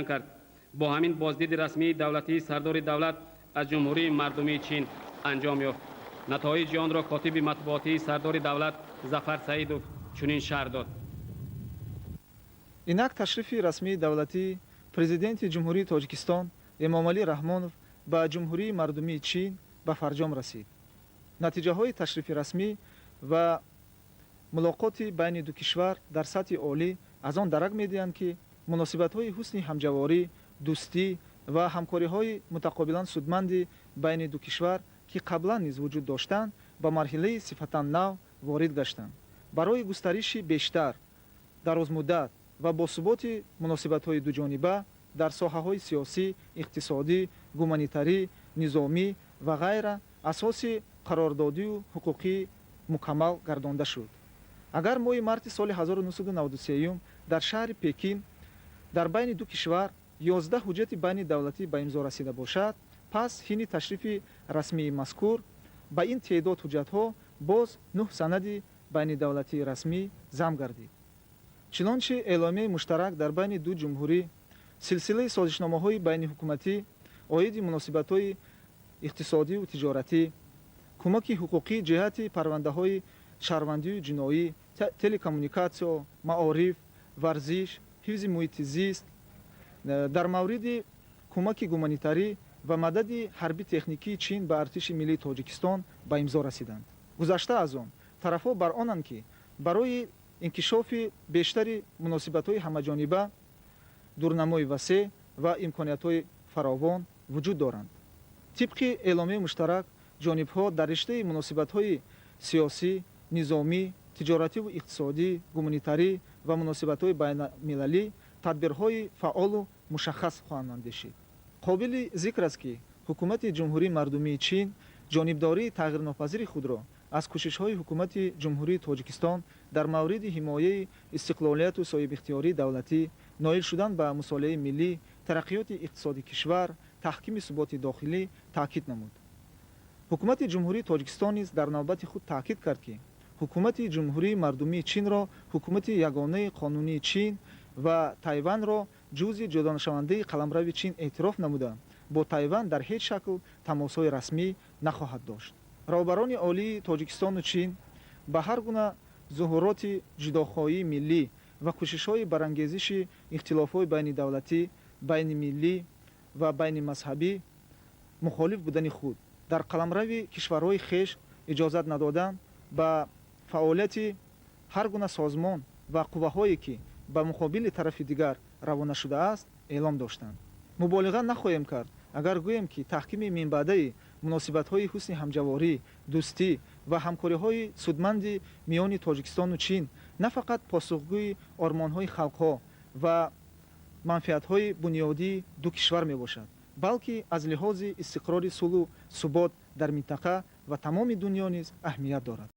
کرد. با همین بازدید رسمی دولتی سردار دولت از جمهوری مردمی چین انجام یافت. نتایج آن را کاتب مطبوعاتی سردار دولت ظفر سعیدов چنین شرح داد: инак ташрифи расмии давлатии президенти ҷумҳурии тоҷикистон эмомалӣ раҳмонов ба ҷумҳурии мардумии чин ба фарҷом расид. натиҷаҳои ташрифи расмӣ ва мулоқоти байни ду кишвар дар сатҳи олӣ аз он дарак медиҳанд ки муносибатҳои ҳусни ҳамҷаворӣ, дӯстӣ ва ҳамкориҳои мутақобилан судманди байни ду кишвар ки қаблан низ вуҷуд доштанд ба марҳилаи сифатан нав ворид гаштанд. барои густариши бештар, дарозмуддат ва босуботи муносибатҳои дуҷониба дар соҳаҳои сиёсӣ, иқтисодӣ, гуманитарӣ, низомӣ ва ғайра асоси қарордодию ҳуқуқӣ мукаммал гардонда шуд. агар моҳи марти соли 1993 дар шаҳри Пекин дар байни ду кишвар 11 ҳуҷҷати байни давлатӣ ба имзо расида бошад, пас ҳини ташрифи расмии мазкур ба ин теъдод ҳуҷҷатҳо боз 9 санади байни давлатии расмӣ зам гардид. чунончи эъломияи муштарак дар байни ду ҷумҳурӣ, силсилаи созишномаҳои байниҳукуматӣ оиди муносибатҳои иқтисодию тиҷоратӣ, кӯмаки ҳуқуқӣ ҷиҳати парвандаҳои шаҳрвандию ҷиноӣ, телекоммуникатсиё, маориф, варзиш, ҳифзи муҳити зист, дар мавриди кӯмаки гуманитарӣ ва мадади ҳарбӣ техникии чин ба артиши миллии тоҷикистон ба имзо расиданд. гузашта аз он, тарафҳо бар онанд ки барои инкишофи бештари муносибатҳои ҳамаҷониба дурнамои васеъ ва имкониятҳои фаровон вуҷуд доранд. тибқи эъломияи муштарак, ҷонибҳо дар риштаи муносибатҳои сиёсӣ, низомӣ, тиҷоративу иқтисодӣ, гуманитарӣ ва муносибатҳои байналмилалӣ тадбирҳои фаъолу мушаххас хоҳанд андешид. қобили зикр аст ки ҳукумати ҷумҳурии мардумии чин ҷонибдории тағйирнопазири худро аз кӯшишҳои ҳукумати ҷумҳурии тоҷикистон дар мавриди ҳимояи истиқлолияту соҳибихтиёрии давлатӣ, ноил шудан ба мусолиҳаи миллӣ, тараққиёти иқтисодии кишвар, таҳкими суботи дохилӣ таъкид намуд. ҳукумати ҷумҳурии тоҷикистон низ дар навбати худ таъкид кард ки ҳукумати ҷумҳурии мардумии чинро ҳукумати ягонаи қонунии чин ва Тайванро ҷузъи ҷудонашавандаи қаламрави чин эътироф намуда, бо Тайван дар ҳеҷ шакл тамосҳои расмӣ нахоҳад дошт. роҳбарони олии тоҷикистону чин ба ҳар гуна зуҳуроти ҷудохоҳии миллӣ ва кӯшишҳои барангезиши ихтилофҳои байнидавлатӣ, байнимиллӣ ва байнимазҳабӣ мухолиф будани худ дар қаламрави кишварҳои хеш иҷозат надодан ба фаъолияти ҳар гуна созмон ва қувваҳое ки ба муқобили тарафи дигар равона шудааст эълом доштанд. муболиға нахоҳем кард агар гӯем ки таҳкими минбаъдаи муносибатҳои ҳусни ҳамҷаворӣ, дӯстӣ ва ҳамкориҳои судманди миёни тоҷикистону чин на фақат посухгӯи ормонҳои халқҳо ва манфиатҳои бунёдии ду кишвар мебошад, балки аз лиҳози истиқрори сулҳу субот дар минтақа ва тамоми дунё низ аҳамият дорад.